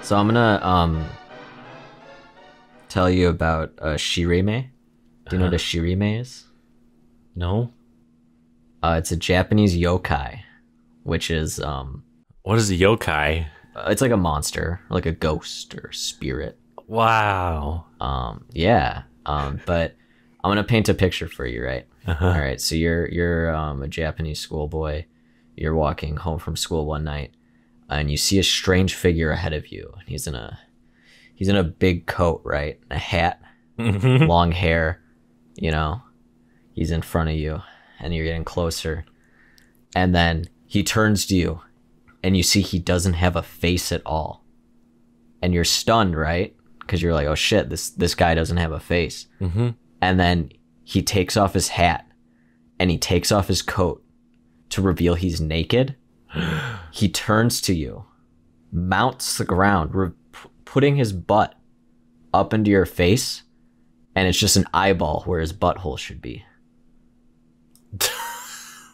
So I'm gonna tell you about Shirime. Do you know what a Shirime is? No? It's a Japanese yokai, which is What is a yokai? it's like a monster, like a ghost or spirit. Wow. Yeah. But I'm gonna paint a picture for you, right? Uh-huh. All right. So you're a Japanese schoolboy. You're walking home from school one night, and you see a strange figure ahead of you. He's in a big coat, right? A hat, long hair. You know, he's in front of you, and you're getting closer, and then he turns to you, and you see he doesn't have a face at all, and you're stunned, right? Because you're like, oh shit, this guy doesn't have a face. Mm-hmm. And then he takes off his hat and he takes off his coat to reveal he's naked. He turns to you, mounts the ground, putting his butt up into your face, and it's just an eyeball where his butthole should be.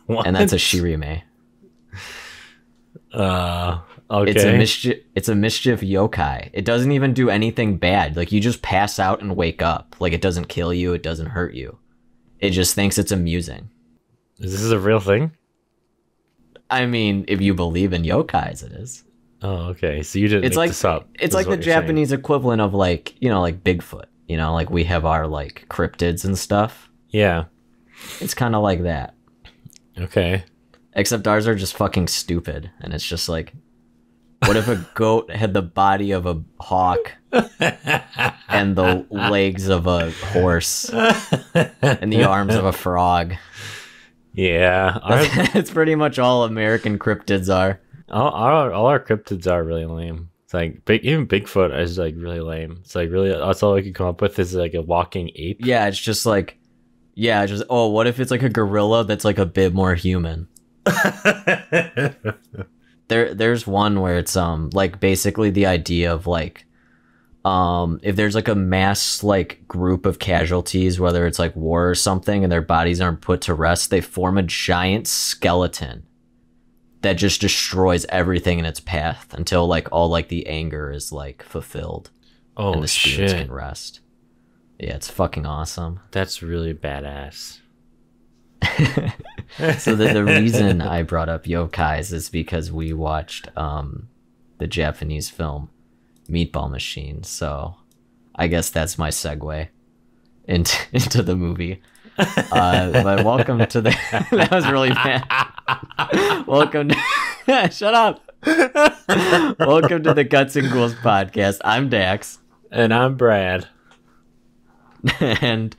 And that's a Shirime. Okay. It's a mischief yokai. It doesn't even do anything bad. Like, you just pass out and wake up. Like, it doesn't kill you, it doesn't hurt you. It just thinks it's amusing. Is this a real thing? I mean, if you believe in yokais, it is. Oh, okay. So you didn't It's make like this up. it's is like the what you're saying. Japanese equivalent of like Bigfoot. Like we have our like cryptids and stuff. Yeah. It's kind of like that, Okay. except ours are just fucking stupid, and it's just like, what if a goat had the body of a hawk and the legs of a horse and the arms of a frog? Yeah. That's pretty much all American cryptids are. All our cryptids are really lame. It's like even Bigfoot is like really lame. It's like really that's all I could come up with is like a walking ape. Yeah, it's just like, oh, what if it's like a gorilla that's like a bit more human? There's one where it's like basically the idea of like if there's like a mass like group of casualties, whether it's like war or something, and their bodies aren't put to rest, they form a giant skeleton that just destroys everything in its path until like all like the anger is like fulfilled Oh and the spirits shit. can rest. Yeah, it's fucking awesome. That's really badass. So the reason I brought up yokais is because we watched the Japanese film Meatball Machine. So I guess that's my segue into the movie. But welcome to the that was really bad. Welcome to shut up. Welcome to the Guts and Ghouls podcast. I'm Dax. And I'm Brad. And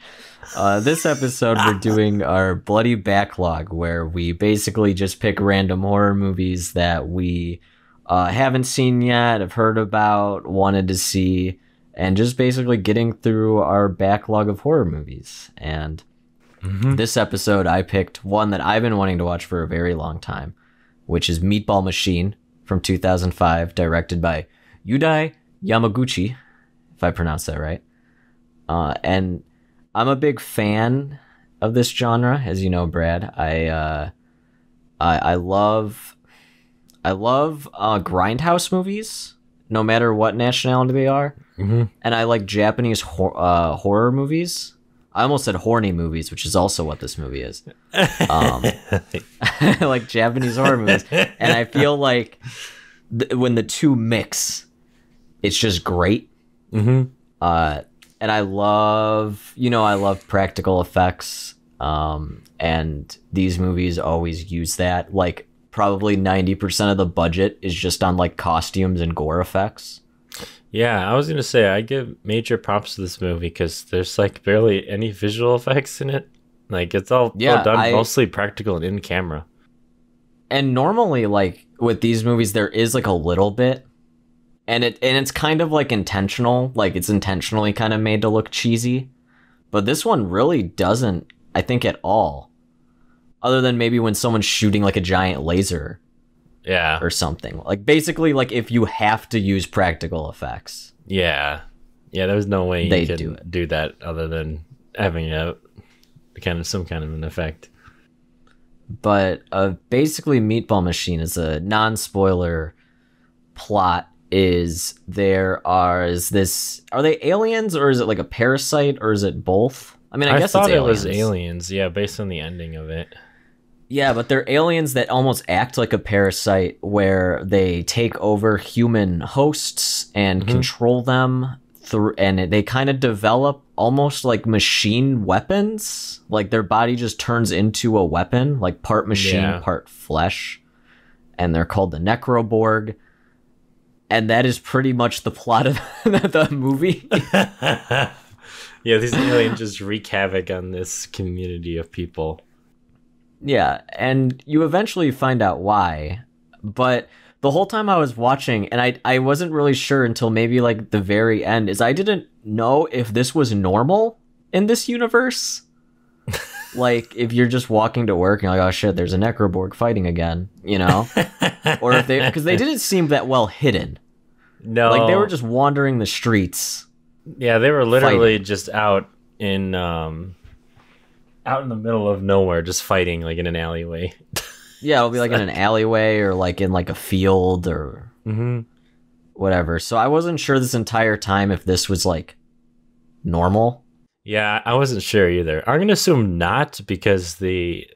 this episode we're doing our bloody backlog, where we basically just pick random horror movies that we haven't seen yet, have heard about, wanted to see, and just basically getting through our backlog of horror movies. And this episode I picked one that I've been wanting to watch for a very long time, which is Meatball Machine from 2005, directed by Yudai Yamaguchi, if I pronounced that right. And I'm a big fan of this genre, as you know, Brad. I love grindhouse movies, no matter what nationality they are, and I like Japanese horror movies. I almost said horny movies, which is also what this movie is. I like Japanese horror movies, and I feel like when the two mix, it's just great. And I love practical effects, and these movies always use that. Like, probably 90% of the budget is just on like costumes and gore effects. Yeah, I was gonna say I give major props to this movie because there's like barely any visual effects in it. Like it's all done mostly practical and in camera. And normally, like with these movies, there is like a little bit, and it's kind of like intentional. Like it's intentionally kind of made to look cheesy, but this one really doesn't, I think, at all. Other than maybe when someone's shooting like a giant laser. Yeah. Or something. Like basically like if you have to use practical effects. Yeah. Yeah, there's no way you They can do that other than having some kind of an effect. But basically Meatball Machine is a non-spoiler plot is are they aliens, or is it like a parasite, or is it both? I mean, I guess thought it was aliens, yeah, based on the ending of it. Yeah, but they're aliens that almost act like a parasite, where they take over human hosts and control them and they kind of develop almost like machine weapons. Like their body just turns into a weapon, like part machine, part flesh. And they're called the Necroborg. And that is pretty much the plot of the movie. Yeah, these aliens just wreak havoc on this community of people. Yeah, and you eventually find out why. But the whole time I was watching, and I wasn't really sure until maybe like the very end, is I didn't know if this was normal in this universe. Like, if you're just walking to work and you're like, oh shit, there's a Necroborg fighting again, you know? Or if because they didn't seem that well hidden. No. Like, they were just wandering the streets. Yeah, they were literally fighting. Just out in the middle of nowhere, just fighting, like, in an alleyway. Yeah, it'll be like in an alleyway or like in like a field or whatever. So I wasn't sure this entire time if this was like normal. Yeah, I wasn't sure either. I'm gonna assume not, because the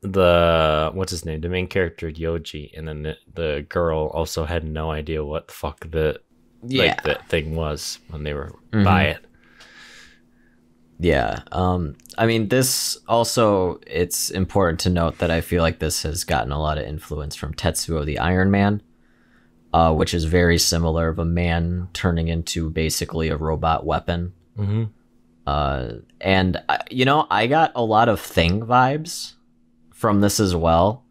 what's his name, the main character Yoji, and then the girl also had no idea what the fuck the thing was when they were by it. Yeah. I mean, this also, it's important to note that I feel like this has gotten a lot of influence from Tetsuo the Iron Man, which is very similar, of a man turning into basically a robot weapon. And, you know, I got a lot of Thing vibes from this as well.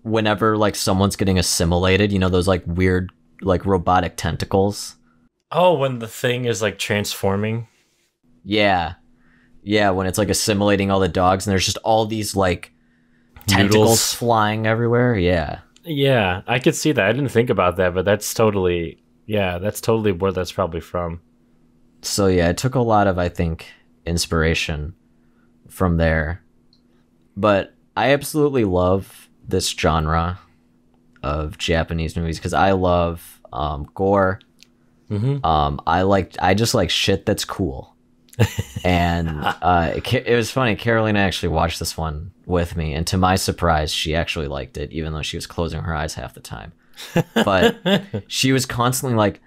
Whenever like someone's getting assimilated, you know, those like weird like robotic tentacles. Oh, when the Thing is like transforming. Yeah, when it's like assimilating all the dogs, and there's just all these like tentacles flying everywhere. Yeah, I could see that. I didn't think about that, but that's totally where that's probably from. So yeah, it took a lot of, I think, inspiration from there. But I absolutely love this genre of Japanese movies because I love gore. I just like shit that's cool. And it was funny. Carolina actually watched this one with me, and to my surprise, she actually liked it, even though she was closing her eyes half the time. But she was constantly like,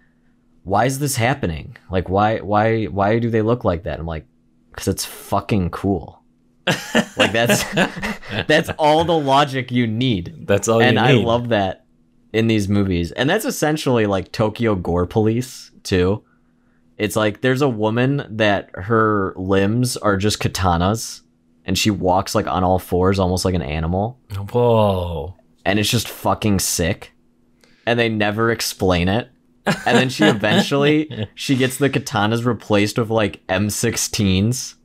"Why is this happening? Like, why do they look like that?" I'm like, "Because it's fucking cool." Like that's all the logic you need. That's all you need. And I love that in these movies. And that's essentially like Tokyo Gore Police too. It's like there's a woman that her limbs are just katanas, and she walks like on all fours, almost like an animal. Whoa. And it's just fucking sick. And they never explain it. And then she eventually she gets the katanas replaced with like M16s.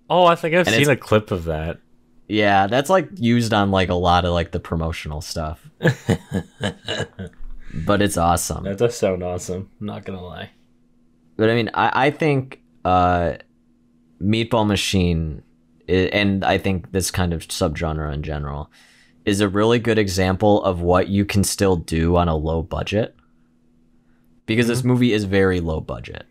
Oh, I think I've seen a clip of that. Yeah, that's like used on like a lot of like the promotional stuff. But it's awesome. That does sound awesome. I'm not gonna lie. But I mean, I think Meatball Machine, and I think this kind of subgenre in general, is a really good example of what you can still do on a low budget. Because this movie is very low budget.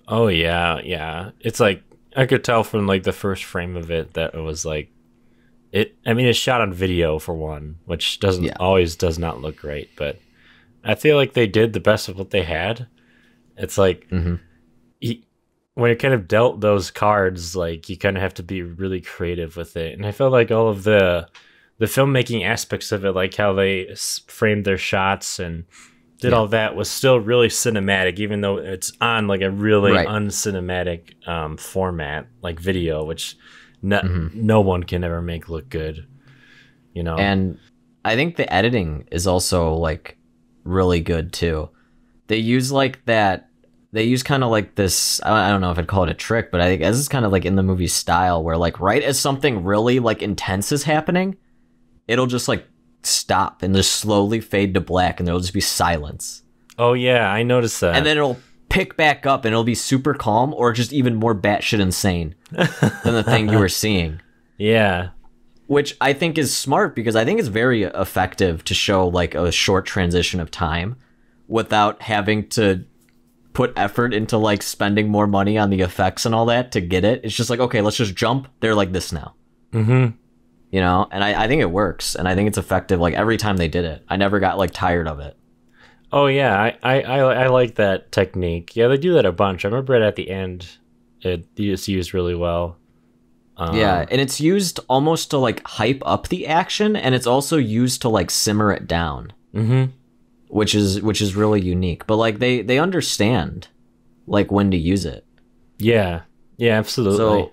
Oh, yeah. It's like, I could tell from like the first frame of it that it was like, it's shot on video for one, which always does not look great, but I feel like they did the best of what they had. It's like when you're kind of dealt those cards, like you kind of have to be really creative with it. And I felt like all of the filmmaking aspects of it, like how they framed their shots and did all that, was still really cinematic, even though it's on like a really uncinematic format, like video, which no one can ever make look good, you know. And I think the editing is also like really good too. They use like that. They use kind of like this. I don't know if I'd call it a trick, but I think this is kind of like in the movie style, where like right as something really like intense is happening, it'll just like stop and just slowly fade to black, and there'll just be silence. Oh yeah, I noticed that. And then it'll pick back up, and it'll be super calm, or just even more batshit insane than the thing you were seeing. Yeah. which I think is smart because I think it's very effective to show like a short transition of time without having to put effort into like spending more money on the effects and all that to get it. It's just like, okay, let's just jump. They're like this now. Mm-hmm. You know, and I think it works, and I think it's effective like every time they did it. I never got like tired of it. Oh yeah, I like that technique. Yeah, they do that a bunch. I remember it at the end. It's used really well. Yeah, and it's used almost to like hype up the action, and it's also used to like simmer it down, which is really unique. But like they understand like when to use it. Yeah, absolutely. So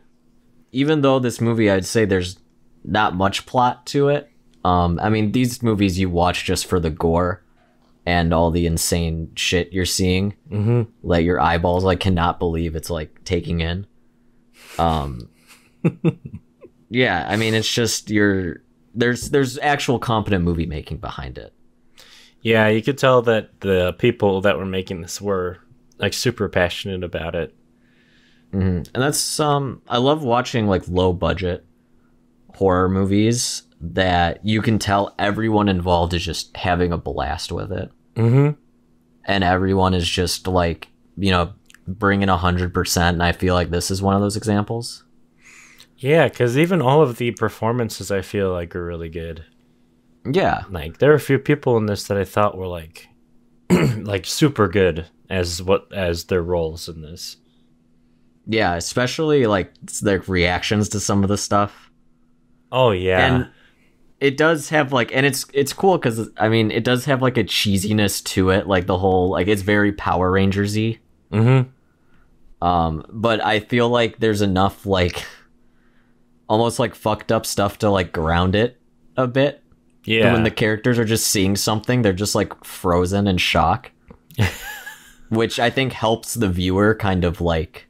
even though this movie, I'd say there's not much plot to it. I mean, these movies you watch just for the gore and all the insane shit you're seeing. Like your eyeballs like cannot believe it's like taking in. Yeah, I mean, it's just there's actual competent movie making behind it. Yeah, you could tell that the people that were making this were like super passionate about it. And that's I love watching like low budget horror movies that you can tell everyone involved is just having a blast with it. And everyone is just like, you know, bringing 100%. And I feel like this is one of those examples. Yeah, because even all of the performances I feel like are really good. Yeah. Like there are a few people in this that I thought were like like super good as their roles in this. Yeah, especially like their reactions to some of the stuff. Oh yeah. And it does have like, and it's cool because I mean it does have like a cheesiness to it, like the whole like it's very Power Rangers-y. But I feel like there's enough like almost like fucked up stuff to like ground it a bit. Yeah. And when the characters are just seeing something, they're just like frozen in shock, which I think helps the viewer kind of like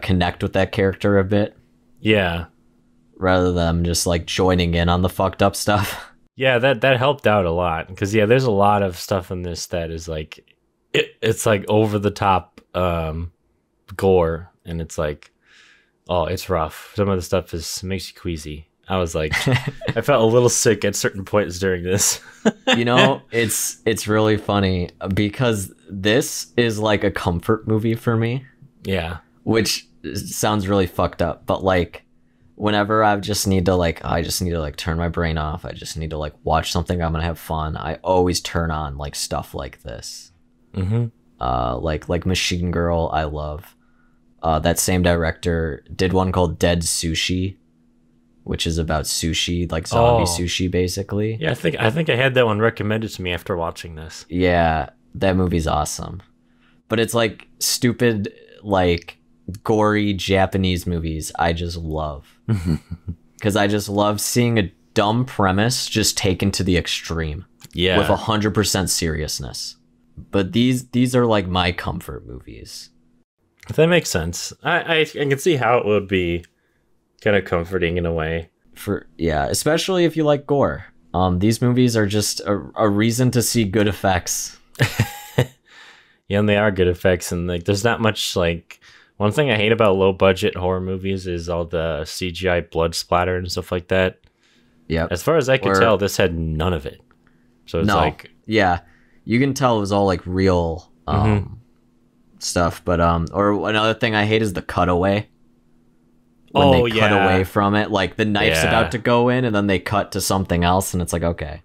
connect with that character a bit. Yeah. Rather than just like joining in on the fucked up stuff. Yeah, that helped out a lot because yeah, there's a lot of stuff in this that is like it's like over the top gore, and it's like, oh, it's rough. Some of the stuff makes you queasy. I was like, I felt a little sick at certain points during this. You know, it's really funny because this is like a comfort movie for me. Yeah, which sounds really fucked up, but like whenever I just need to like turn my brain off, I just need to like watch something I'm gonna have fun, I always turn on like stuff like this. Like Machine Girl, I love. That same director did one called Dead Sushi, which is about sushi, like zombie sushi, basically. Yeah, I think I had that one recommended to me after watching this. Yeah, that movie's awesome. But it's like stupid, like gory Japanese movies I just love. Because I just love seeing a dumb premise just taken to the extreme. Yeah. With 100% seriousness. But these are like my comfort movies. That makes sense. I can see how it would be kind of comforting in a way. Especially if you like gore. These movies are just a reason to see good effects. Yeah, and they are good effects, and like there's not much like one thing I hate about low budget horror movies is all the CGI blood splatter and stuff like that. Yeah. As far as I could tell, this had none of it. So it's like, yeah, you can tell it was all like real stuff. But or another thing I hate is the cutaway. When they cut away from it, like the knife's about to go in, and then they cut to something else, and it's like, okay.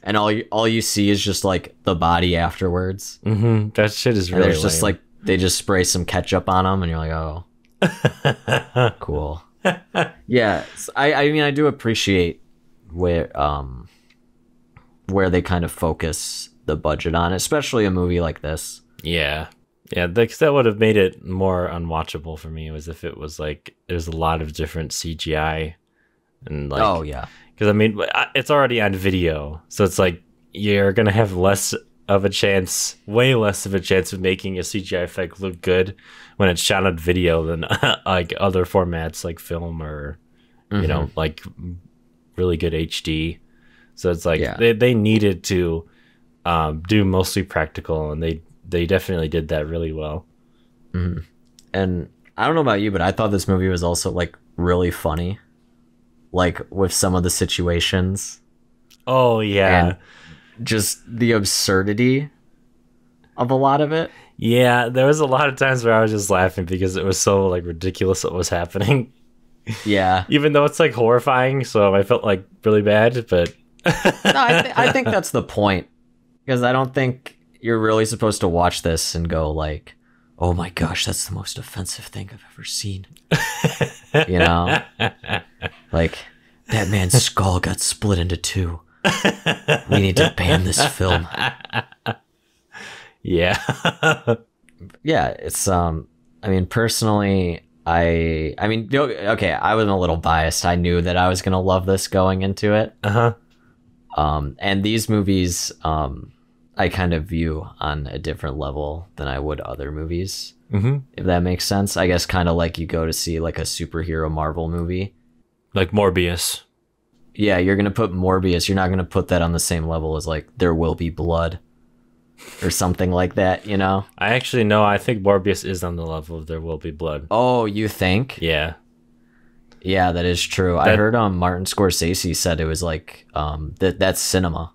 And all you see is just like the body afterwards. That shit is really. And there's just like they just spray some ketchup on them, and you're like, oh, cool. Yeah, I mean, I do appreciate where they kind of focus the budget on, especially a movie like this. Yeah, that would have made it more unwatchable for me. Was if it was like there's a lot of different CGI and like. Oh yeah. Because I mean, it's already on video, so it's like you're gonna have way less of a chance of making a CGI effect look good when it's shot on video than like other formats like film or you know, like really good HD. So it's like they needed to do mostly practical, and they definitely did that really well. And I don't know about you, but I thought this movie was also like really funny. like with some of the situations. Oh yeah. And just the absurdity of a lot of it. Yeah, there was a lot of times where I was just laughing because it was so like ridiculous what was happening. Yeah. Even though it's like horrifying, so I felt like really bad, but No, I think that's the point. Because I don't think you're really supposed to watch this and go like, oh my gosh, that's the most offensive thing I've ever seen. You know? Like, that man's skull got split into two. We need to ban this film. Yeah. Yeah, it's I mean, personally, I mean, okay, I was a little biased. I knew that I was gonna love this going into it. And these movies, I kind of view on a different level than I would other movies. If that makes sense. I guess kind of like you go to see like a superhero Marvel movie, like Morbius. Yeah, you're gonna put Morbius. You're not gonna put that on the same level as like There Will Be Blood or something like that, you know? I actually know. I think Morbius is on the level of There Will Be Blood. Oh, you think? Yeah. Yeah, that is true. I heard Martin Scorsese said it was like that's cinema.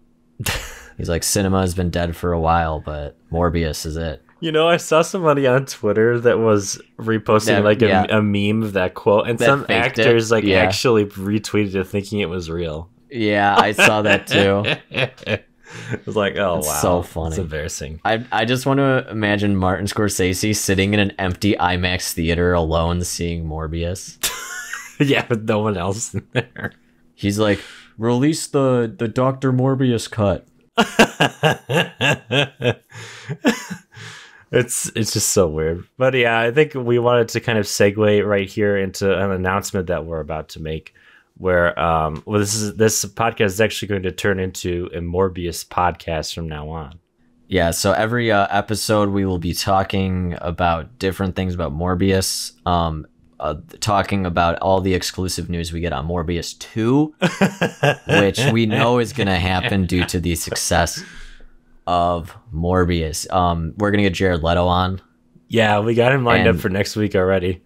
He's like, cinema has been dead for a while, but Morbius is it. You know, I saw somebody on Twitter that was reposting a meme of that quote, and that some actors actually retweeted it thinking it was real. Yeah, I saw that too. It was like, oh, it's wow. So funny. It's embarrassing. I just want to imagine Martin Scorsese sitting in an empty IMAX theater alone seeing Morbius. Yeah, with no one else in there. He's like, release the Dr. Morbius cut. It's just so weird. But yeah, I think we wanted to kind of segue right here into an announcement that we're about to make, where this podcast is actually going to turn into a Morbius podcast from now on. Yeah, so every episode we will be talking about different things about Morbius, talking about all the exclusive news we get on Morbius 2, which we know is going to happen due to the success of Morbius. We're going to get Jared Leto on. Yeah, we got him lined up for next week already.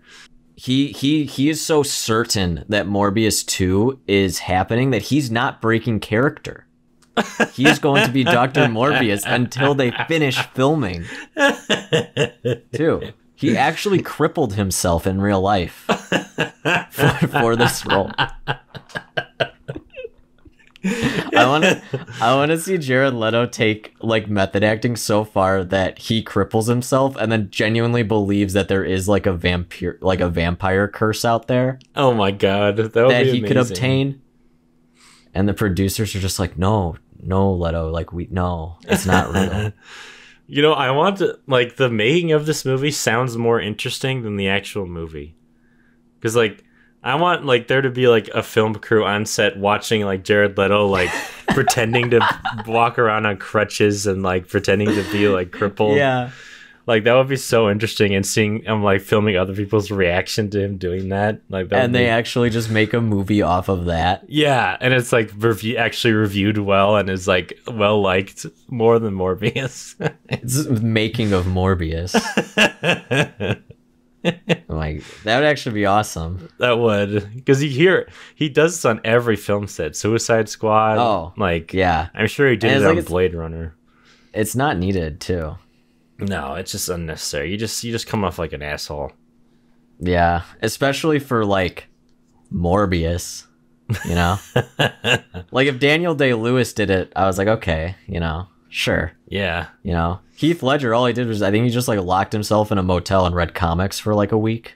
He is so certain that Morbius 2 is happening that he's not breaking character. He's going to be Dr. Morbius until they finish filming. Too. He actually crippled himself in real life for this role. I want to see Jared Leto take like method acting so far that he cripples himself and then genuinely believes that there is like a vampire curse out there. Oh my god, that he could obtain. And the producers are just like, no, Leto, like no, it's not real. You know, I want to, like, the making of this movie sounds more interesting than the actual movie. Because, like, I want, like, there to be, like, a film crew on set watching, like, Jared Leto, like, pretending to walk around on crutches and, like, pretending to be, like, crippled. Yeah. Like, that would be so interesting, and seeing him, like, filming other people's reaction to him doing that. Like, and they actually just make a movie off of that. Yeah, and it's, like, actually reviewed well and is, like, well-liked more than Morbius. It's making of Morbius. Like, that would actually be awesome. That would. Because he does this on every film set. Suicide Squad. Oh. Like, yeah. I'm sure he did it on Blade Runner. It's not needed, too. No, it's just unnecessary. You just come off like an asshole. Yeah, especially for like Morbius, you know? Like if Daniel Day-Lewis did it, I was like, okay, you know, sure. Yeah. You know, Heath Ledger, all he did was, I think he just like locked himself in a motel and read comics for like a week.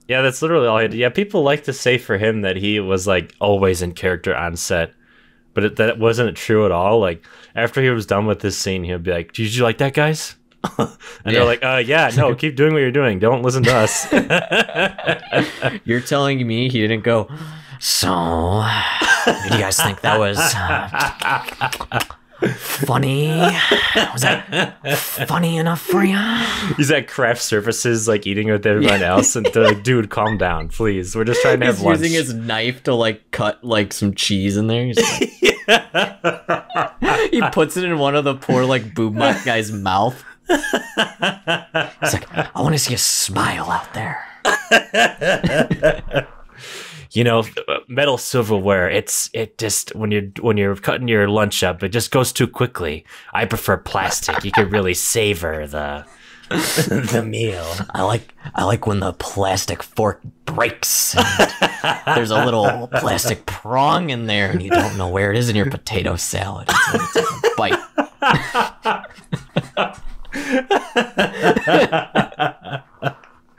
Yeah, that's literally all he did. Yeah, people like to say for him that he was like always in character on set, but that wasn't true at all. Like after he was done with this scene, he'd be like, did you like that, guys? And they're like, yeah, no, keep doing what you're doing. Don't listen to us. You're telling me he didn't go, so, did you guys think that was funny? Was that funny enough for you? He's at craft services, like, eating with everyone else, and they're like, dude, calm down, please. We're just trying to have lunch. He's using his knife to, like, cut, like, some cheese in there. He's like, he puts it in one of the poor, like, boob mock guy's mouth. He's like, I want to see a smile out there. metal silverware. It just when you're cutting your lunch up, it just goes too quickly. I prefer plastic. You can really savor the meal. I like when the plastic fork breaks. There's a little plastic prong in there, and you don't know where it is in your potato salad until you take a bite.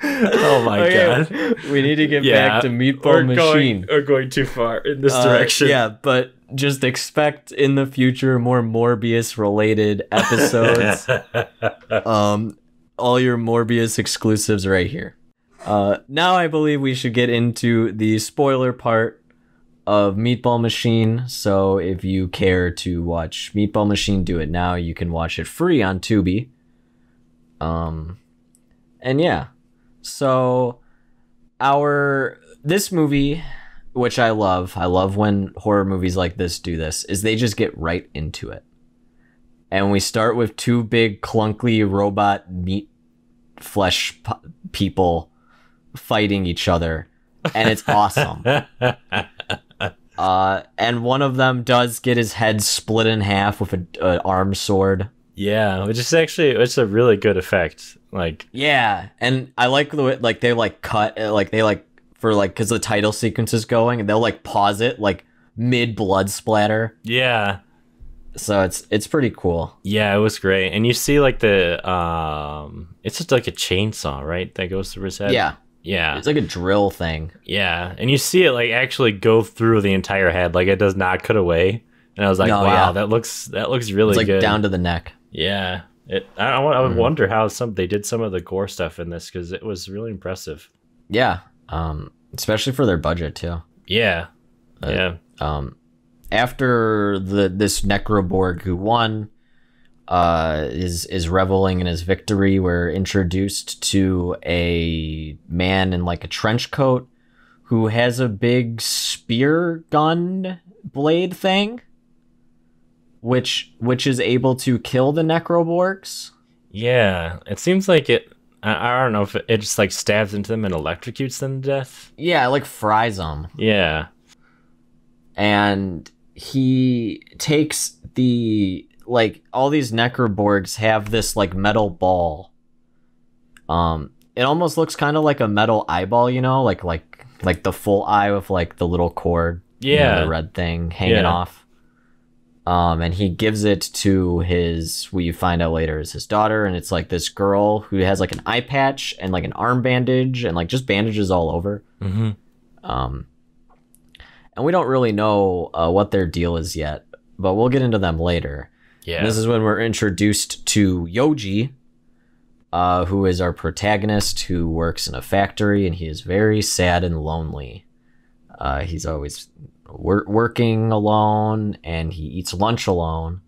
Oh my god! We need to get back to Meatball Machine. We're going too far in this direction. Yeah, but just expect in the future more Morbius related episodes. All your Morbius exclusives right here. Now I believe we should get into the spoiler part of Meatball Machine. So if you care to watch Meatball Machine, do it now. You can watch it free on Tubi. And yeah. So this movie, which I love when horror movies like this do this, is they just get right into it. And we start with two big clunky robot meat flesh people fighting each other, and it's awesome. And one of them does get his head split in half with an arm sword. Yeah, it's a really good effect. Like, yeah, and I like the way they cut because the title sequence is going, and they'll pause it mid blood splatter. Yeah. So it's pretty cool. Yeah, it was great. And you see the it's just like a chainsaw, right? That goes through his head. Yeah. Yeah. It's like a drill thing. Yeah. And you see it actually go through the entire head. It does not cut away. And I was like, wow, yeah. that looks really it's good. Down to the neck. Yeah. I would wonder how they did some of the gore stuff in this, because it was really impressive. Yeah. Especially for their budget too. Yeah. Yeah. After this Necroborg who won is reveling in his victory, we're introduced to a man in a trench coat who has a big spear gun blade thing, which is able to kill the Necroborgs. Yeah, it seems like it. I don't know if it just stabs into them and electrocutes them to death. Yeah, it fries them. Yeah. And he takes all these Necroborgs have this metal ball. It almost looks kind of like a metal eyeball, like the full eye with the little cord, yeah, the red thing hanging off. And he gives it to we find out later is his daughter, and it's this girl who has an eye patch and an arm bandage and just bandages all over. Mm-hmm. And we don't really know what their deal is yet, but we'll get into them later. Yeah. And this is when we're introduced to Yoji, who is our protagonist, who works in a factory, and he is very sad and lonely. He's always working alone, and he eats lunch alone.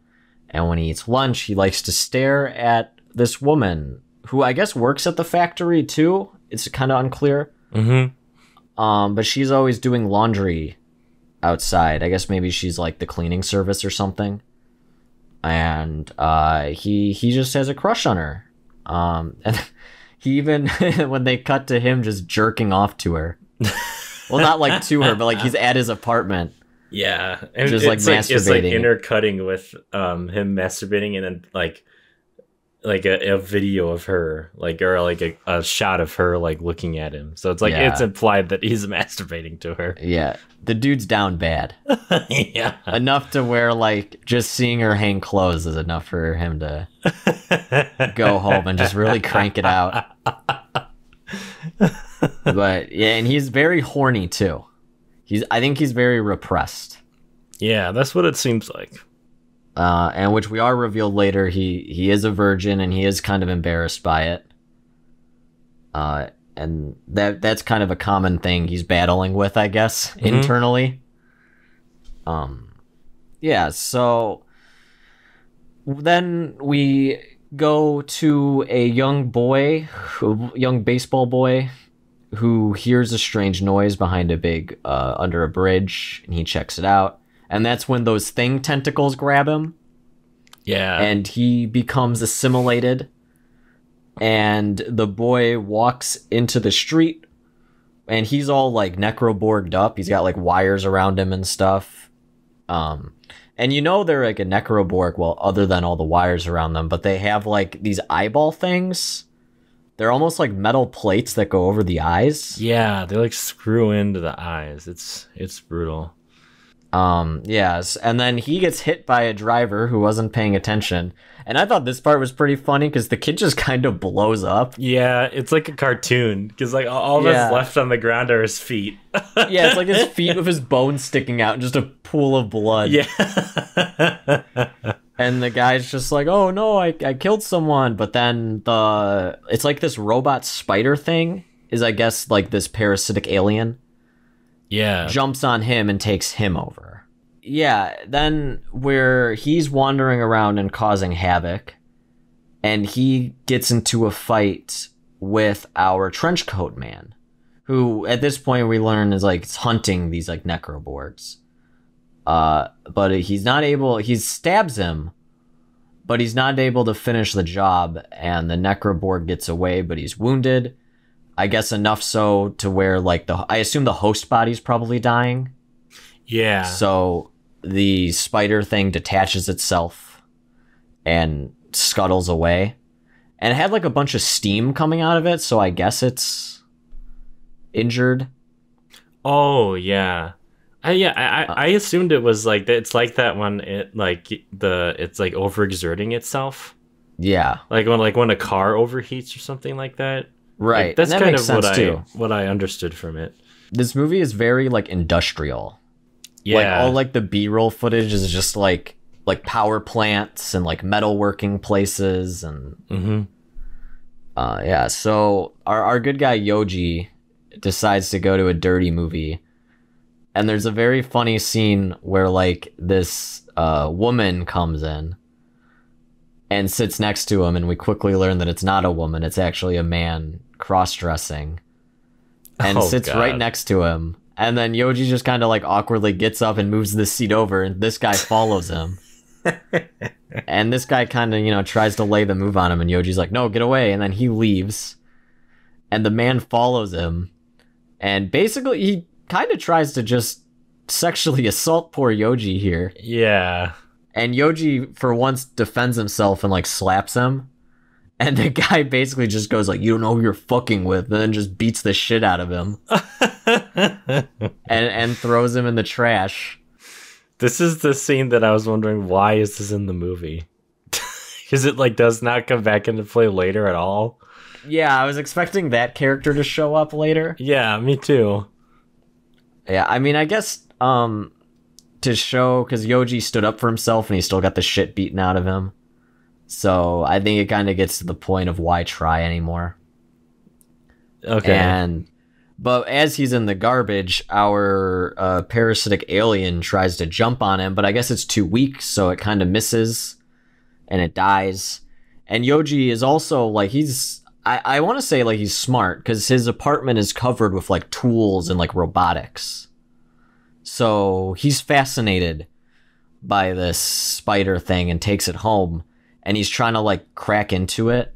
And when he eats lunch, he likes to stare at this woman, who I guess works at the factory too. It's kind of unclear. Mm-hmm. But she's always doing laundry outside. I guess maybe she's the cleaning service or something. And he just has a crush on her. And he even when they cut to him just jerking off to her. Well, not to her, but he's at his apartment. Yeah, and just masturbating. It's intercutting with him masturbating, and then a video of her, or a shot of her looking at him. So it's it's implied that he's masturbating to her. Yeah, the dude's down bad. Yeah, enough to where just seeing her hang clothes is enough for him to go home and just really crank it out. But yeah, and he's very horny too. I think he's very repressed. Yeah, that's what it seems like. And which we are revealed later, he is a virgin, and he is kind of embarrassed by it. And that's kind of a common thing he's battling with, I guess, internally. Yeah, so then we go to a young baseball boy, who hears a strange noise behind under a bridge, and he checks it out. And that's when those thing tentacles grab him. Yeah. And he becomes assimilated. And the boy walks into the street and he's all like necroborged up. He's got like wires around him and stuff. And you know they're like a necroborg, well, other than all the wires around them, but they have like these eyeball things. They're almost like metal plates that go over the eyes. Yeah, they like screw into the eyes. It's brutal. Yes, and then he gets hit by a driver who wasn't paying attention. And I thought this part was pretty funny because the kid just kind of blows up. Yeah, it's like a cartoon because like all that's left on the ground are his feet. Yeah, it's like his feet with his bones sticking out and just a pool of blood. Yeah. And the guy's just like, oh no, I killed someone. But then it's like this robot spider thing is, I guess, like this parasitic alien. Yeah. Jumps on him and takes him over. Yeah, then where he's wandering around and causing havoc, and he gets into a fight with our trenchcoat man, who at this point we learn is like hunting these like necroborgs. But he's not able, he stabs him, but he's not able to finish the job, and the necroborg gets away, but he's wounded. I guess enough so to where like I assume the host body's probably dying. Yeah. So the spider thing detaches itself and scuttles away. And it had like a bunch of steam coming out of it, so I guess it's injured. Oh, yeah. I assumed it was like it's like that when it's like overexerting itself. Yeah. Like when a car overheats or something like that. Right. Like, that's that kind makes of sense what I understood from it. This movie is very like industrial. Yeah. Like all like the B-roll footage is just like power plants and like metalworking places and yeah, so our good guy Yoji decides to go to a dirty movie. And there's a very funny scene where like this woman comes in and sits next to him, and we quickly learn that it's not a woman, it's actually a man cross-dressing, and sits right next to him. And then Yoji just kind of like awkwardly gets up and moves the seat over, and this guy follows him. And this guy kind of, tries to lay the move on him, and Yoji's like, no, get away. And then he leaves, and the man follows him, and basically he kind of tries to just sexually assault poor Yoji here. Yeah. And Yoji, for once, defends himself and, like, slaps him. And the guy basically just goes, like, you don't know who you're fucking with, and then just beats the shit out of him. and throws him in the trash. This is the scene that I was wondering, why is this in the movie? Because it, like, does not come back into play later at all. Yeah, I was expecting that character to show up later. Yeah, me too. Yeah, I mean, I guess, to show, because Yoji stood up for himself and he still got the shit beaten out of him. So I think it kind of gets to the point of why try anymore. Okay. But as he's in the garbage, our parasitic alien tries to jump on him, but I guess it's too weak, so it kind of misses and it dies. And Yoji is also like, I want to say like he's smart, because his apartment is covered with like tools and like robotics. So he's fascinated by this spider thing and takes it home, and he's trying to like crack into it.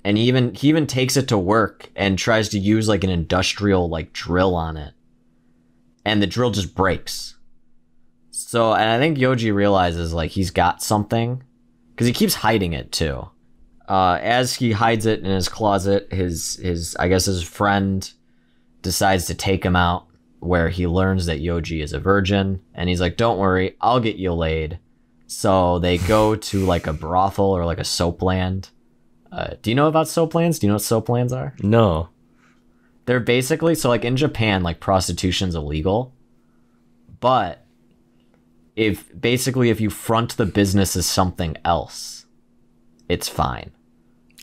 And he even takes it to work and tries to use like an industrial like drill on it. And the drill just breaks. So, and I think Yoji realizes like he's got something, because he keeps hiding it too. As he hides it in his closet, his I guess his friend decides to take him out, where he learns that Yoji is a virgin, and he's like, don't worry, I'll get you laid. So they go to like a brothel or like a soapland. Do you know about soaplands? Do you know what soaplands are? No. They're basically, so like in Japan, like prostitution's illegal, but if you front the business as something else, it's fine.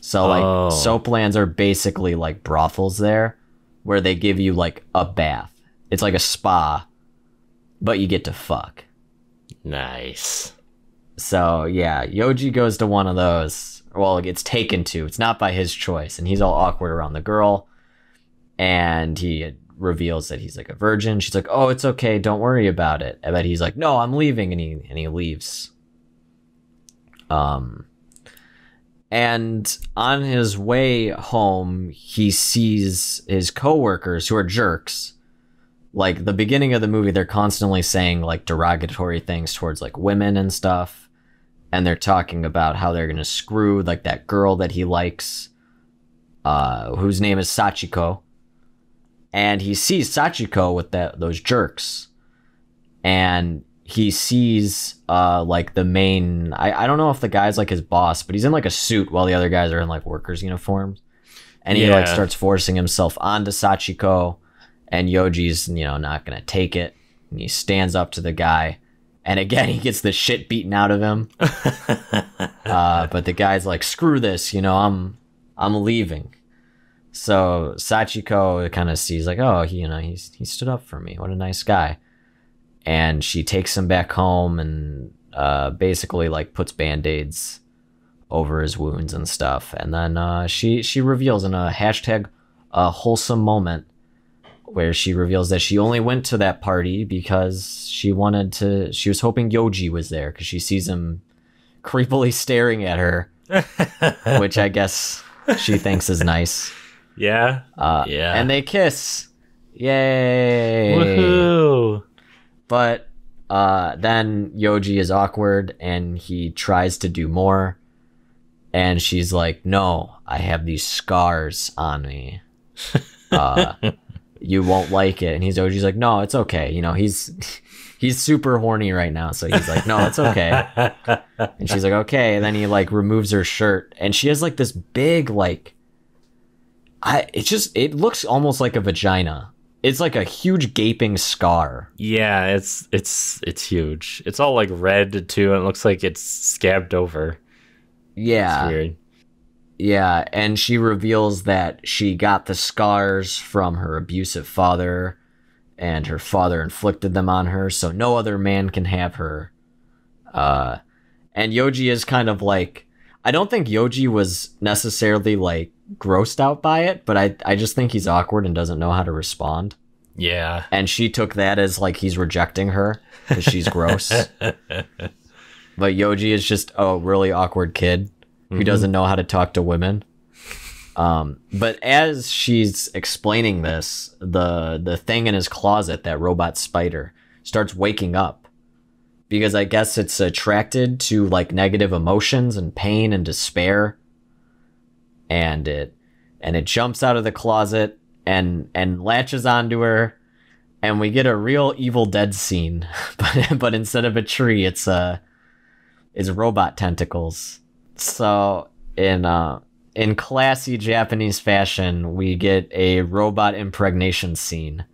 So like soaplands are basically like brothels there, where they give you like a bath. It's like a spa, but you get to fuck. Nice. So yeah, Yoji goes to one of those. Well, it gets taken to. It's not by his choice, and he's all awkward around the girl. And he reveals that he's like a virgin. She's like, "Oh, it's okay, don't worry about it." But he's like, "No, I'm leaving," and he leaves. And on his way home, he sees his coworkers who are jerks. Like, the beginning of the movie, they're constantly saying, like, derogatory things towards, like, women and stuff. And they're talking about how they're gonna screw, like, that girl that he likes, whose name is Sachiko. And he sees Sachiko with those jerks. And he sees, like, the main... I don't know if the guy's, like, his boss, but he's in, like, a suit while the other guys are in, like, workers' uniforms. And he, like, starts forcing himself onto Sachiko. And Yoji's, not going to take it. And he stands up to the guy. And again, he gets the shit beaten out of him. But the guy's like, screw this, I'm leaving. So Sachiko kind of sees, like, oh, he stood up for me. What a nice guy. And she takes him back home and basically, like, puts Band-Aids over his wounds and stuff. And then she reveals in a hashtag wholesome moment, where she reveals that she only went to that party because she was hoping Yoji was there, because she sees him creepily staring at her, which I guess she thinks is nice. Yeah. And they kiss. Yay. Woohoo. But then Yoji is awkward and he tries to do more. And she's like, no, I have these scars on me. You won't like it. And Yoji's like, no, it's okay. He's super horny right now. So he's like, no, it's okay. And she's like, okay. And then he, like, removes her shirt. And she has, like, this big, like, it looks almost like a vagina. It's like a huge gaping scar. Yeah, it's huge. It's all, like, red too, and it looks like it's scabbed over. Yeah. It's weird. Yeah, and she reveals that she got the scars from her abusive father, and her father inflicted them on her, so no other man can have her. And Yoji is kind of like... I don't think Yoji was necessarily, like, grossed out by it, but I just think he's awkward and doesn't know how to respond. Yeah. And she took that as, like, he's rejecting her, because she's gross. But Yoji is just a really awkward kid who doesn't know how to talk to women. But as she's explaining this, the thing in his closet, that robot spider, starts waking up. Because I guess it's attracted to, like, negative emotions and pain and despair. And it jumps out of the closet and latches onto her. And we get a real Evil Dead scene. But instead of a tree, it's robot tentacles. So in classy Japanese fashion, we get a robot impregnation scene.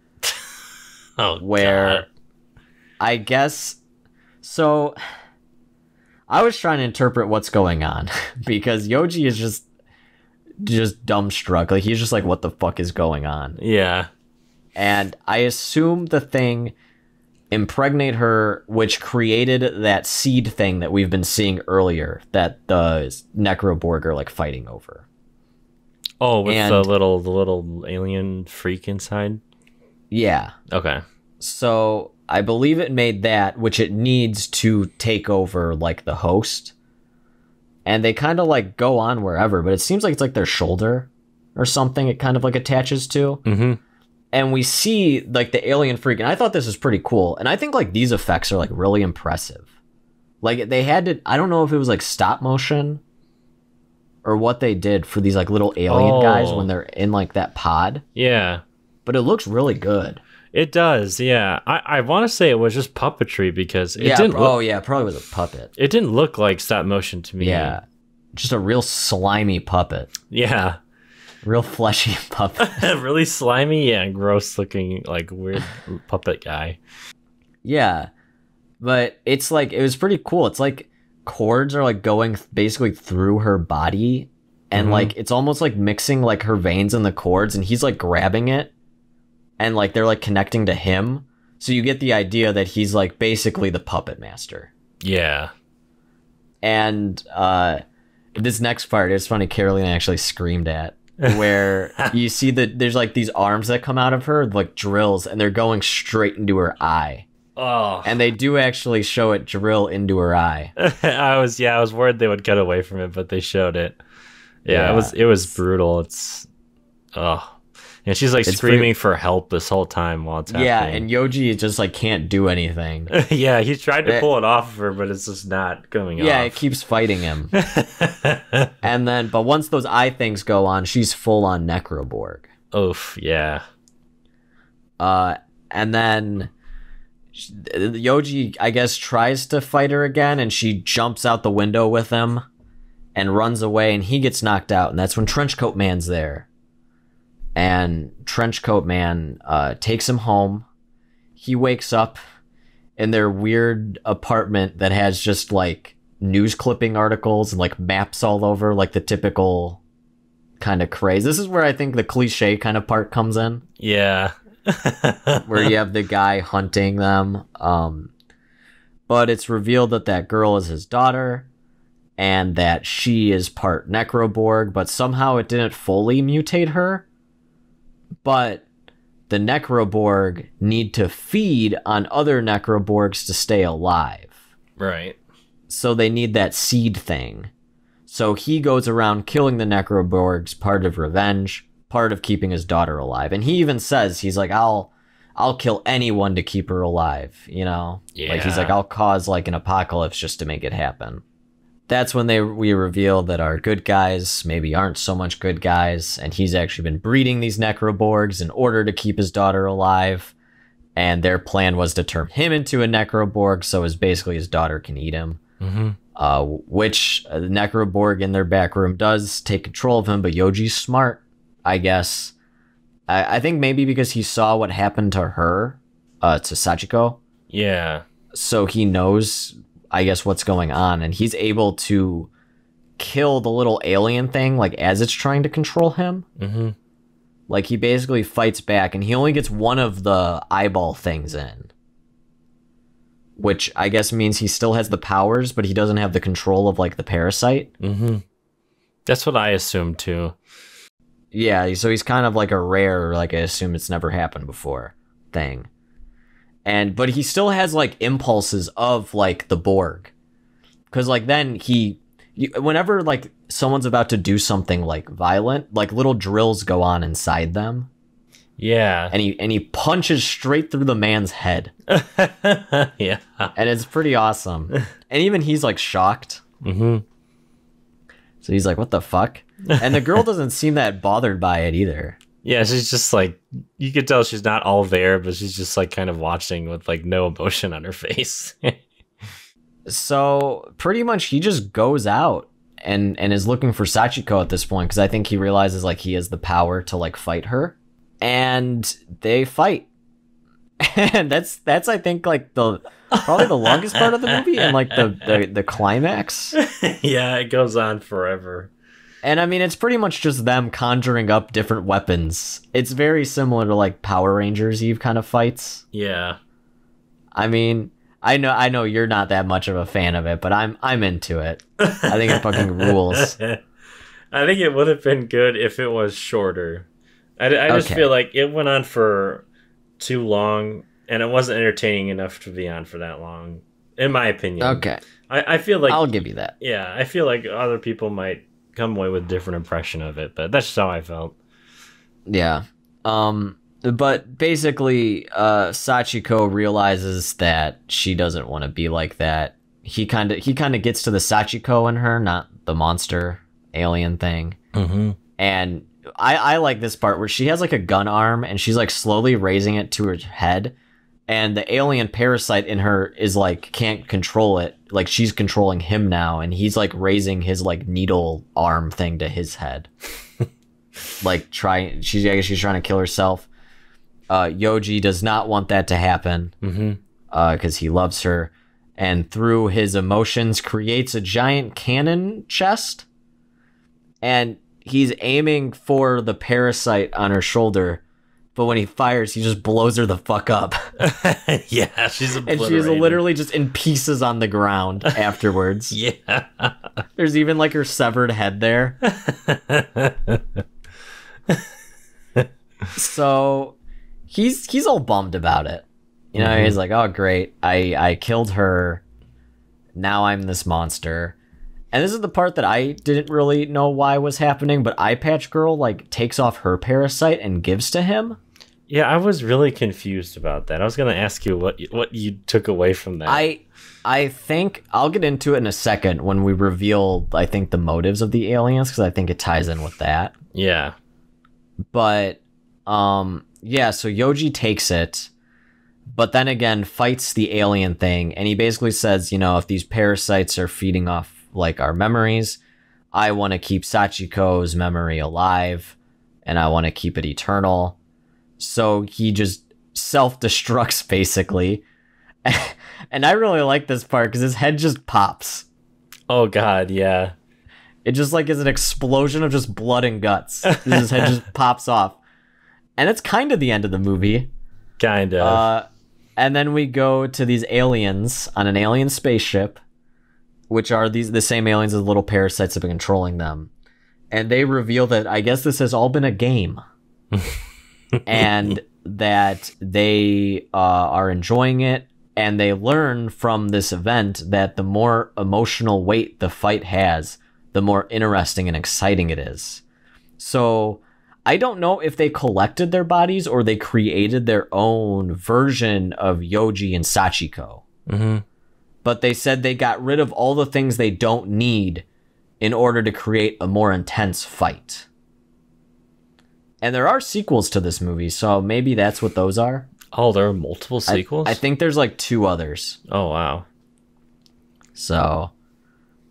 Where God. I guess... So I was trying to interpret what's going on, because Yoji is just dumbstruck. Like, he's just like, what the fuck is going on? Yeah. And I assume the thing impregnate her, which created that seed thing that we've been seeing earlier, that the Necroborg are, like, fighting over. Oh, with the little alien freak inside? Yeah. Okay. So I believe it made that, which it needs to take over, like, the host. And they kind of, like, go on wherever, but it seems like it's, like, their shoulder or something it kind of, like, attaches to. Mm-hmm. And we see, like, the alien freak, and I thought this was pretty cool. And I think, like, these effects are, like, really impressive. Like, they had to... I don't know if it was, like, stop motion or what they did for these, like, little alien guys when they're in, like, that pod. Yeah. But it looks really good. It does, yeah. I want to say it was just puppetry, because it didn't look... Oh, yeah, it probably was a puppet. It didn't look like stop motion to me. Yeah. Just a real slimy puppet. Yeah. Real fleshy puppet. Really slimy, yeah, gross looking, like, weird puppet guy. Yeah. But it's like, it was pretty cool. It's like cords are, like, going basically through her body, and like it's almost like mixing, like, her veins and the cords, and he's, like, grabbing it, and, like, they're, like, connecting to him. So you get the idea that he's, like, basically the puppet master. Yeah. And this next part, it's funny, Carolina actually screamed at, where you see that there's, like, these arms that come out of her, like drills, and they're going straight into her eye. Oh. And they do actually show it drill into her eye. I was worried they would cut away from it, but they showed it. Yeah, it was brutal. It's and she's like screaming for help this whole time while it's happening. Yeah, and Yoji just like can't do anything. Yeah, he tried to pull it off of her, but it's just not coming off. Yeah, it keeps fighting him. And then, but once those eye things go on, she's full on Necroborg. Oof, yeah. And then Yoji, I guess, tries to fight her again, and she jumps out the window with him and runs away, and he gets knocked out, and that's when Trenchcoat Man's there. And Trenchcoat Man takes him home. He wakes up in their weird apartment that has just like news clipping articles and like maps all over, like the typical kind of craze. This is where I think the cliche kind of part comes in. Yeah. Where you have the guy hunting them. But it's revealed that that girl is his daughter and that she is part Necroborg, but somehow it didn't fully mutate her. But the Necroborg need to feed on other Necroborgs to stay alive. Right. So they need that seed thing. So he goes around killing the Necroborgs, part of revenge, part of keeping his daughter alive. And he even says, he's like, I'll kill anyone to keep her alive, you know? Yeah. Like, he's like, I'll cause like an apocalypse just to make it happen. That's when we reveal that our good guys maybe aren't so much good guys, and he's actually been breeding these Necroborgs in order to keep his daughter alive, and their plan was to turn him into a Necroborg so basically his daughter can eat him. Mm-hmm. Which the Necroborg in their back room does take control of him, but Yoji's smart, I guess. I think maybe because he saw what happened to her, to Sachiko. Yeah. So he knows, I guess, what's going on, and he's able to kill the little alien thing, like, as it's trying to control him. Mm-hmm. Like, he basically fights back, and he only gets one of the eyeball things in. Which I guess means he still has the powers, but he doesn't have the control of, like, the parasite. Mm-hmm. That's what I assumed, too. Yeah, so he's kind of like a rare, like, I assume it's never happened before thing. But he still has, like, impulses of, like, the Borg. Because, like, then whenever, like, someone's about to do something, like, violent, like, little drills go on inside them. Yeah. And he punches straight through the man's head. Yeah. And it's pretty awesome. And even he's, like, shocked. Mm-hmm. So he's like, what the fuck? And the girl doesn't seem that bothered by it either. Yeah, she's just like, you could tell she's not all there, but she's just like kind of watching with like no emotion on her face. So pretty much he just goes out and is looking for Sachiko at this point, because I think he realizes like he has the power to like fight her, and they fight. And that's I think like probably the longest part of the movie, and like the climax. Yeah, it goes on forever. And I mean, it's pretty much just them conjuring up different weapons. It's very similar to like Power Rangers Eve kind of fights. Yeah. I mean, I know you're not that much of a fan of it, but I'm into it. I think it fucking rules. I think it would have been good if it was shorter. I just feel like it went on for too long, and it wasn't entertaining enough to be on for that long, in my opinion. Okay. I feel like I'll give you that. Yeah, I feel like other people might come away with a different impression of it, but that's just how I felt. Yeah. But basically, Sachiko realizes that she doesn't want to be like that. He kind of gets to the Sachiko in her, not the monster alien thing. Mm-hmm. And I like this part where she has like a gun arm and she's like slowly raising it to her head, and the alien parasite in her is like can't control it. Like she's controlling him now, and he's like raising his like needle arm thing to his head. Like she's trying to kill herself. Yoji does not want that to happen. Mm-hmm. Because he loves her, and through his emotions creates a giant cannon chest, and he's aiming for the parasite on her shoulder, but when he fires, he just blows her the fuck up. Yeah, she's obliterated. And she's literally just in pieces on the ground afterwards. Yeah. There's even like her severed head there. So he's all bummed about it. You know, he's like, oh, great. I killed her. Now I'm this monster. And this is the part that I didn't really know why was happening, but Eye Patch Girl, like, takes off her parasite and gives to him. Yeah, I was really confused about that. I was going to ask you what you took away from that. I think I'll get into it in a second when we reveal, I think, the motives of the aliens, because I think it ties in with that. Yeah. But, yeah, so Yoji takes it, but then again fights the alien thing, and he basically says, you know, if these parasites are feeding off, like, our memories, I want to keep Sachiko's memory alive, and I want to keep it eternal. So he just self-destructs, basically. And I really like this part, because his head just pops. Oh, God, yeah. It just, like, is an explosion of just blood and guts. His head just pops off. And it's kind of the end of the movie. Kind of. And then we go to these aliens on an alien spaceship, which are the same aliens as little parasites have been controlling them. And they reveal that I guess this has all been a game. And that they are enjoying it. And they learn from this event that the more emotional weight the fight has, the more interesting and exciting it is. So I don't know if they collected their bodies or they created their own version of Yoji and Sachiko. Mm-hmm. But they said they got rid of all the things they don't need in order to create a more intense fight. And there are sequels to this movie, so maybe that's what those are. Oh, there are multiple sequels? I think there's like 2 others. Oh, wow. So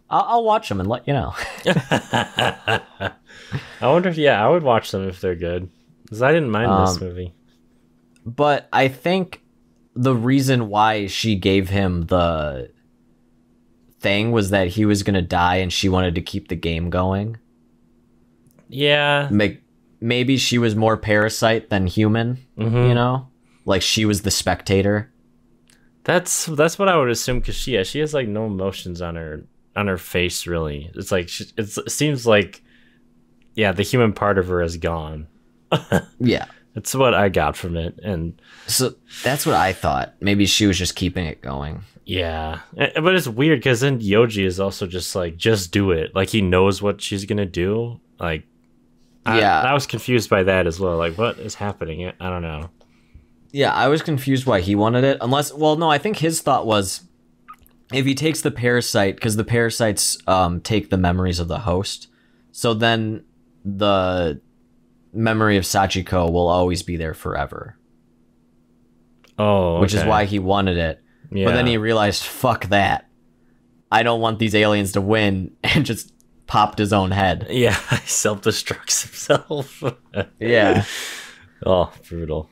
I'll watch them and let you know. I wonder if, I would watch them if they're good. Because I didn't mind this movie. But I think the reason why she gave him the thing was that he was going to die and she wanted to keep the game going. Yeah. Maybe she was more parasite than human, you know? Like she was the spectator. That's what I would assume, because she has like no emotions on her face, really. It's like it seems like the human part of her is gone. Yeah. That's what I got from it. And so that's what I thought. Maybe she was just keeping it going. Yeah. But it's weird because then Yoji is also just like, just do it. Like he knows what she's going to do. Like, I was confused by that as well. Like, what is happening? I don't know. Yeah, I was confused why he wanted it. I think his thought was if he takes the parasite, because the parasites take the memories of the host. So then the memory of Sachiko will always be there forever. Oh, okay. Which is why he wanted it. Yeah. But then he realized, fuck that. I don't want these aliens to win, and just popped his own head. Yeah, he self-destructs himself. Yeah. Oh, brutal.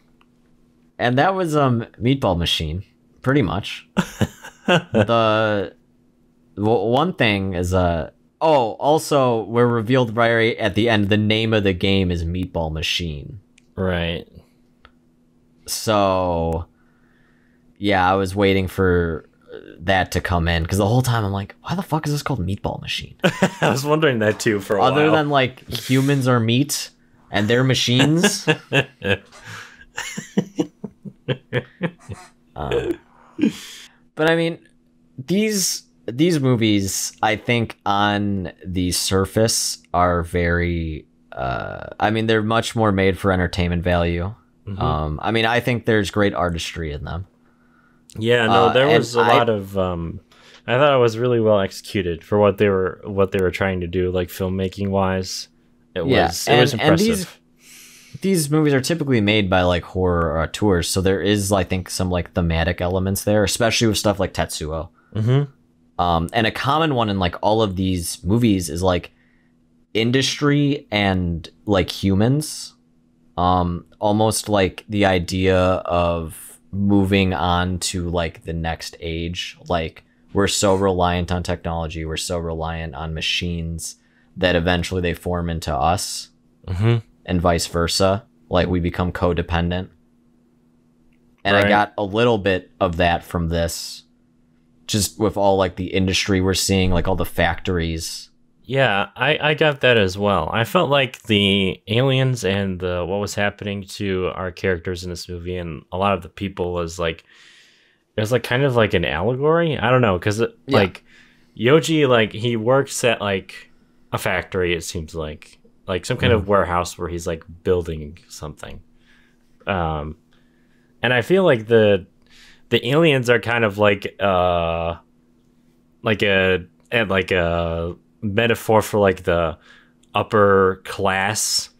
And that was Meatball Machine, pretty much. The one thing is also we're revealed right at the end the name of the game is Meatball Machine. Right. So yeah, I was waiting for that to come in because the whole time I'm like, why the fuck is this called Meatball Machine? I was wondering that too for a while. Other than like humans are meat and they're machines. But I mean, these movies, I think on the surface are very they're much more made for entertainment value. I think there's great artistry in them. Yeah, no, there was a lot of I thought it was really well executed for what they were trying to do, like filmmaking wise. It was impressive. And these movies are typically made by like horror auteurs, so there is, I think, some like thematic elements there, especially with stuff like Tetsuo. And a common one in like all of these movies is like industry and like humans, almost like the idea of moving on to like the next age. Like we're so reliant on technology, we're so reliant on machines that eventually they form into us. And vice versa, like we become codependent. And right. I got a little bit of that from this, just with all like the industry we're seeing, like all the factories Yeah, I got that as well. I felt like the aliens and the what was happening to our characters in this movie and a lot of the people was like it was like kind of like an allegory. I don't know, because like Yoji, like he works at like a factory. It seems like some kind of warehouse where he's like building something. And I feel like the aliens are kind of like a metaphor for like the upper class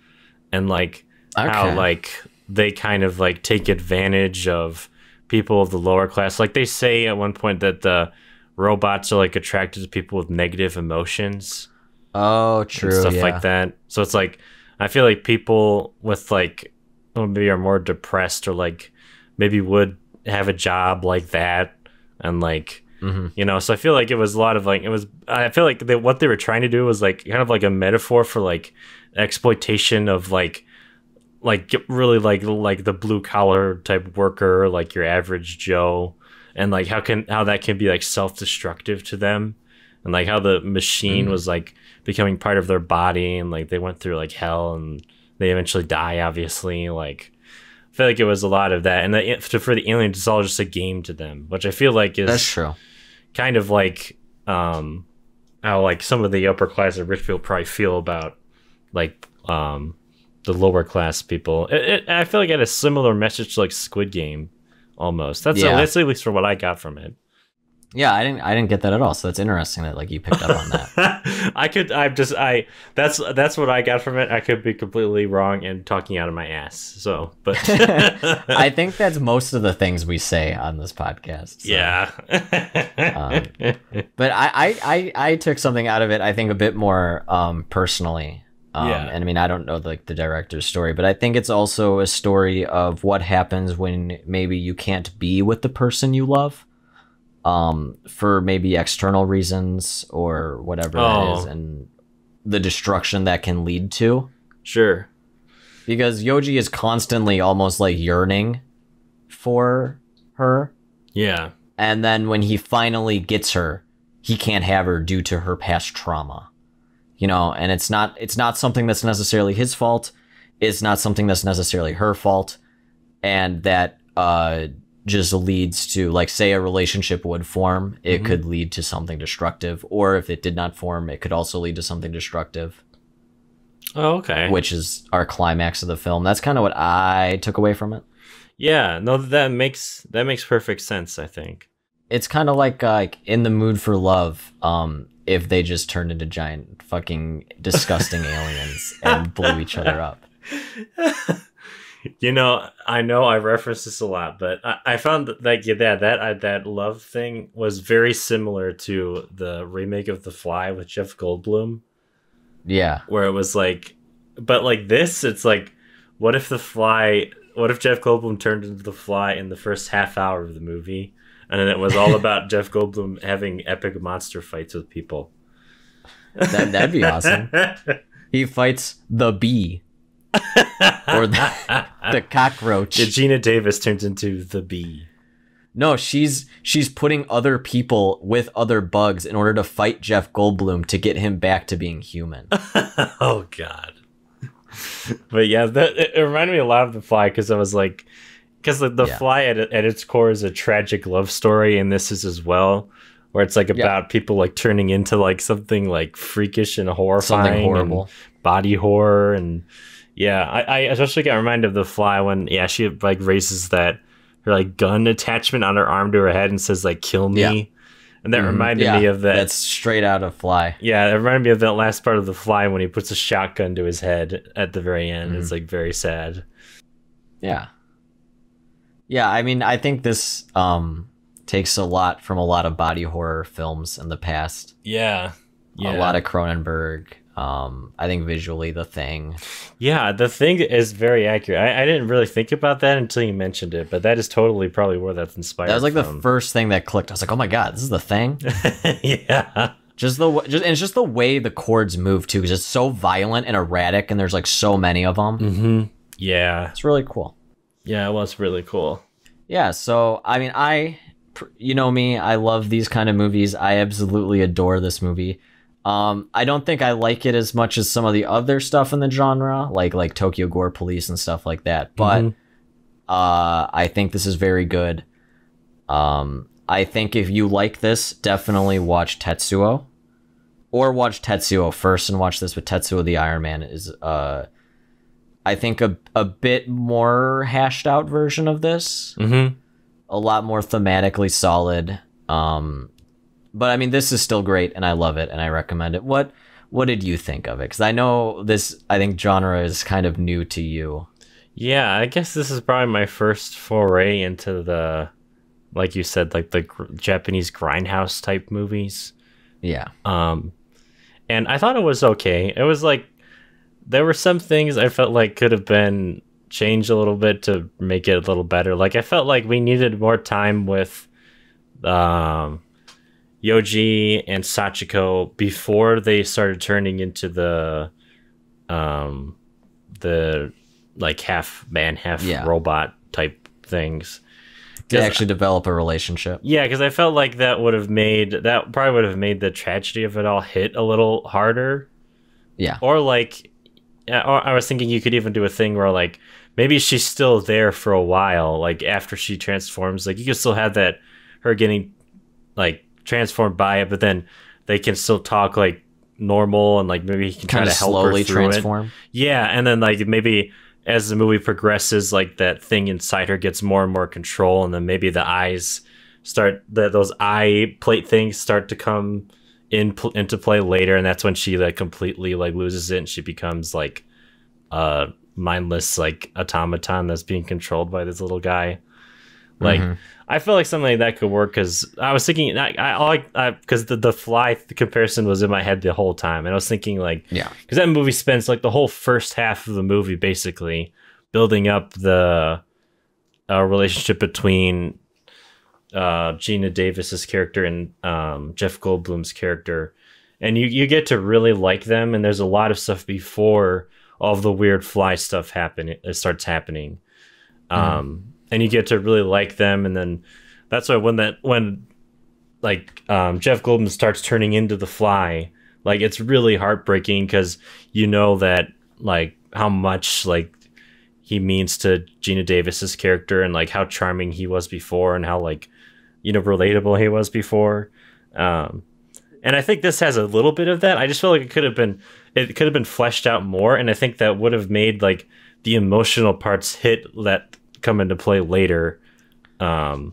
and like how like they kind of like take advantage of people of the lower class. Like they say at one point that the robots are like attracted to people with negative emotions. Oh, true. And stuff like that. So it's like I feel like people with like maybe are more depressed or like maybe would have a job like that and like you know, so I feel like it was a lot of like I feel like what they were trying to do was like kind of like a metaphor for like exploitation of like really like the blue collar type worker, like your average Joe, and like how that can be like self-destructive to them, and like how the machine was like becoming part of their body, and like they went through like hell and they eventually die, obviously. Like I feel like it was a lot of that, and for the aliens it's all just a game to them, which I feel like is that's true. Kind of like how like some of the upper class of rich people probably feel about like the lower class people. I feel like it had a similar message to like Squid Game almost. That's at least for what I got from it. Yeah, I didn't get that at all. So that's interesting that like you picked up on that. That's what I got from it. I could be completely wrong and talking out of my ass. So, but I think that's most of the things we say on this podcast. So. Yeah. But I took something out of it. I think a bit more personally. And I mean, I don't know like the director's story, but I think it's also a story of what happens when maybe you can't be with the person you love. For maybe external reasons or whatever that is, and the destruction that can lead to. Sure. Because Yoji is constantly almost like yearning for her. Yeah. And then when he finally gets her, he can't have her due to her past trauma. You know, and it's not something that's necessarily his fault. It's not something that's necessarily her fault. And that just leads to, like, say a relationship would form, it could lead to something destructive, or if it did not form, it could also lead to something destructive. Oh, okay. Which is our climax of the film. That's kind of what I took away from it. Yeah, no, that makes perfect sense, I think. It's kind of like In the Mood for Love, if they just turned into giant fucking disgusting aliens and blew each other up. You know I reference this a lot, but I found that that love thing was very similar to the remake of The Fly with Jeff Goldblum. Yeah. Where it was like, but like this, it's like, what if Jeff Goldblum turned into the Fly in the first half hour of the movie, and then it was all about Jeff Goldblum having epic monster fights with people? That'd be awesome. He fights the bee. Or the cockroach. Gina Davis turns into the bee. No, she's putting other people with other bugs in order to fight Jeff Goldblum to get him back to being human. Oh God. But yeah, it reminded me a lot of The Fly, because I was like, because the Fly at its core is a tragic love story, and this is as well, where it's like about people like turning into like something like freakish and horrifying, something horrible, and body horror. And yeah, I especially got reminded of The Fly when she like raises her like gun attachment on her arm to her head and says like "kill me," and that reminded me of that. That's straight out of Fly. Yeah, it reminded me of that last part of The Fly when he puts a shotgun to his head at the very end. It's like very sad. Yeah. Yeah, I mean, I think this takes a lot from a lot of body horror films in the past. Yeah. A lot of Cronenberg. I think visually The Thing. Yeah, The Thing is very accurate. I didn't really think about that until you mentioned it, but that is totally probably where that's inspired. That was like the first thing that clicked. I was like, oh my God, this is The Thing? Yeah. And it's just the way the chords move too, because it's so violent and erratic, and there's like so many of them. Mm-hmm. Yeah. It's really cool. Yeah, it was really cool. Yeah, so, I mean, you know me, I love these kind of movies. I absolutely adore this movie. I don't think I like it as much as some of the other stuff in the genre, like Tokyo Gore Police and stuff like that. But I think this is very good. I think if you like this, definitely watch Tetsuo, or watch Tetsuo first and watch this. But Tetsuo the Iron Man is, I think, a bit more hashed out version of this. A lot more thematically solid. But I mean, this is still great, and I love it, and I recommend it. What did you think of it? Because I know this, I think genre is kind of new to you. Yeah, I guess this is probably my first foray into the, like you said, like the Japanese grindhouse type movies. Yeah. And I thought it was okay. It was like, there were some things I felt like could have been changed a little bit to make it a little better. Like, I felt like we needed more time with Yoji and Sachiko before they started turning into the like half man, half robot type things. To actually develop a relationship. Yeah, because I felt like that probably would have made the tragedy of it all hit a little harder. Yeah. Or like, or I was thinking you could even do a thing where like maybe she's still there for a while, like after she transforms. Like you can still have that her getting like transformed by it, but then they can still talk like normal, and like maybe he can try to help slowly her through transform. It. Yeah, and then like maybe as the movie progresses, like that thing inside her gets more and more control, and then maybe the eyes start those eye plate things start to come into play later, and that's when she like completely like loses it, and she becomes like a mindless like automaton that's being controlled by this little guy. Like I feel like something like that could work, because I was thinking because the Fly comparison was in my head the whole time, and I was thinking like, because that movie spends like the whole first half of the movie basically building up the relationship between Gina Davis's character and Jeff Goldblum's character, and you get to really like them, and there's a lot of stuff before all of the weird Fly stuff starts happening. And you get to really like them, and then that's why when Jeff Goldblum starts turning into the Fly, like it's really heartbreaking, because you know that like how much like he means to Gina Davis's character, and like how charming he was before, and how like relatable he was before. And I think this has a little bit of that. I just feel like it could have been fleshed out more, and I think that would have made like the emotional parts hit that come into play later. But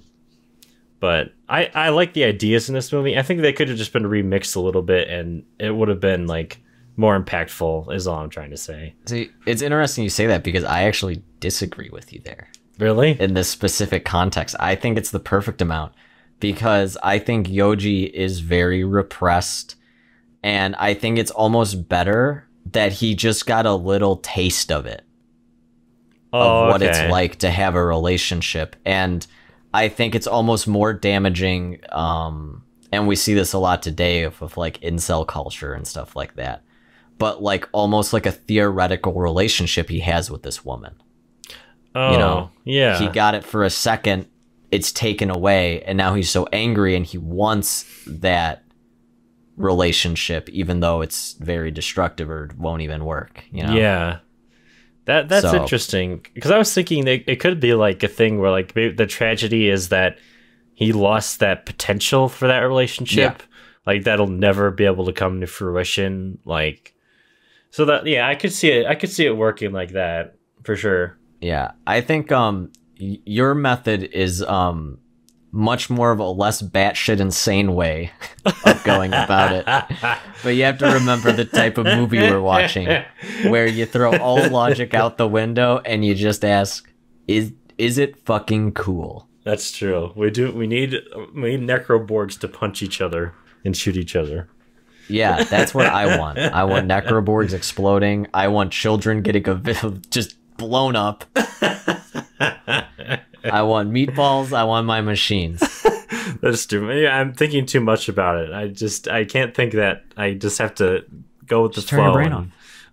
I like the ideas in this movie. I think they could have just been remixed a little bit, and it would have been like more impactful, is all I'm trying to say. See, it's interesting you say that, because I actually disagree with you there. Really? In this specific context, I think it's the perfect amount, because I think Yoji is very repressed, and I think it's almost better that he just got a little taste of it. Of what it's like to have a relationship. And I think it's almost more damaging, and we see this a lot today with like incel culture and stuff like that, but like almost like a theoretical relationship he has with this woman. He got it for a second, it's taken away, and now he's so angry, and he wants that relationship even though it's very destructive or won't even work. That's interesting, because I was thinking that it could be like a thing where like maybe the tragedy is that he lost that potential for that relationship, like that'll never be able to come to fruition. Like, so that I could see it working like that for sure. Yeah, I think your method is much more of a less batshit insane way of going about it. But you have to remember the type of movie we're watching, where you throw all logic out the window and you just ask, is it fucking cool? That's true. We need Necroborgs to punch each other and shoot each other. Yeah, that's what I want. I want Necroborgs exploding. I want children getting just blown up. I want meatballs. I want my machines. That's true. I'm thinking too much about it. I can't think that. I just have to go with the flow. Turn your brain off.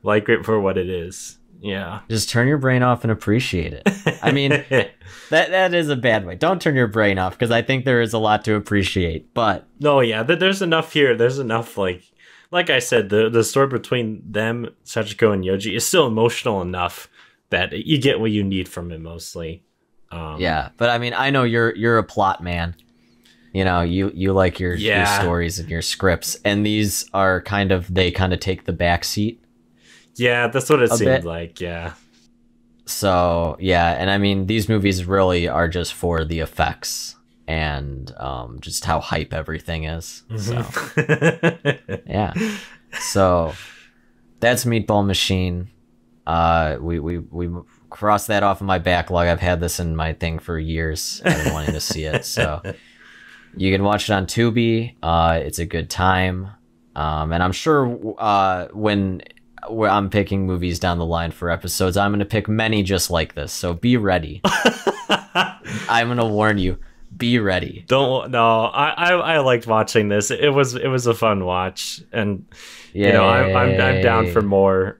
Like it for what it is. Yeah. Just turn your brain off and appreciate it. I mean, that is a bad way. Don't turn your brain off, because I think there is a lot to appreciate. But no, yeah, there's enough here. There's enough like like I said, the story between them, Sachiko and Yoji, is still emotional enough that you get what you need from it mostly. Yeah, but I mean, I know you're a plot man. You know, you like your stories and your scripts, and these are they kind of take the back seat. Yeah, that's what it seemed like. Yeah. So yeah, and I mean, these movies really are just for the effects and just how hype everything is. Mm-hmm. So yeah, so that's Meatball Machine. We crossed that off of my backlog. I've had this in my thing for years. I've been wanting to see it. So you can watch it on Tubi. It's a good time. And I'm sure when I'm picking movies down the line for episodes, I'm going to pick many just like this. So be ready. I'm going to warn you. Be ready. I liked watching this. It was a fun watch, and I'm down for more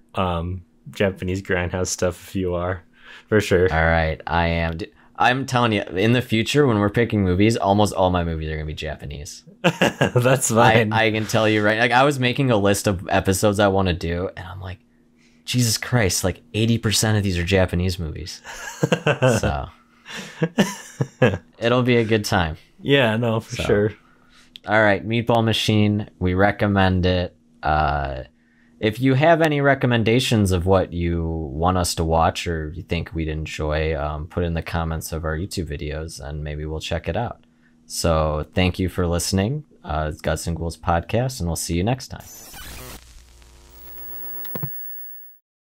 Japanese grindhouse stuff if you are, for sure. All right, I am. I'm telling you, in the future when we're picking movies, almost all my movies are gonna be Japanese. That's fine. I can tell you right. Like, I was making a list of episodes I want to do, and I'm like, Jesus Christ! Like 80% of these are Japanese movies. So it'll be a good time. Yeah, no, for sure. All right, Meatball Machine. We recommend it. If you have any recommendations of what you want us to watch or you think we'd enjoy, put in the comments of our YouTube videos and maybe we'll check it out. So thank you for listening. It's Guts and Ghouls Podcast, and we'll see you next time.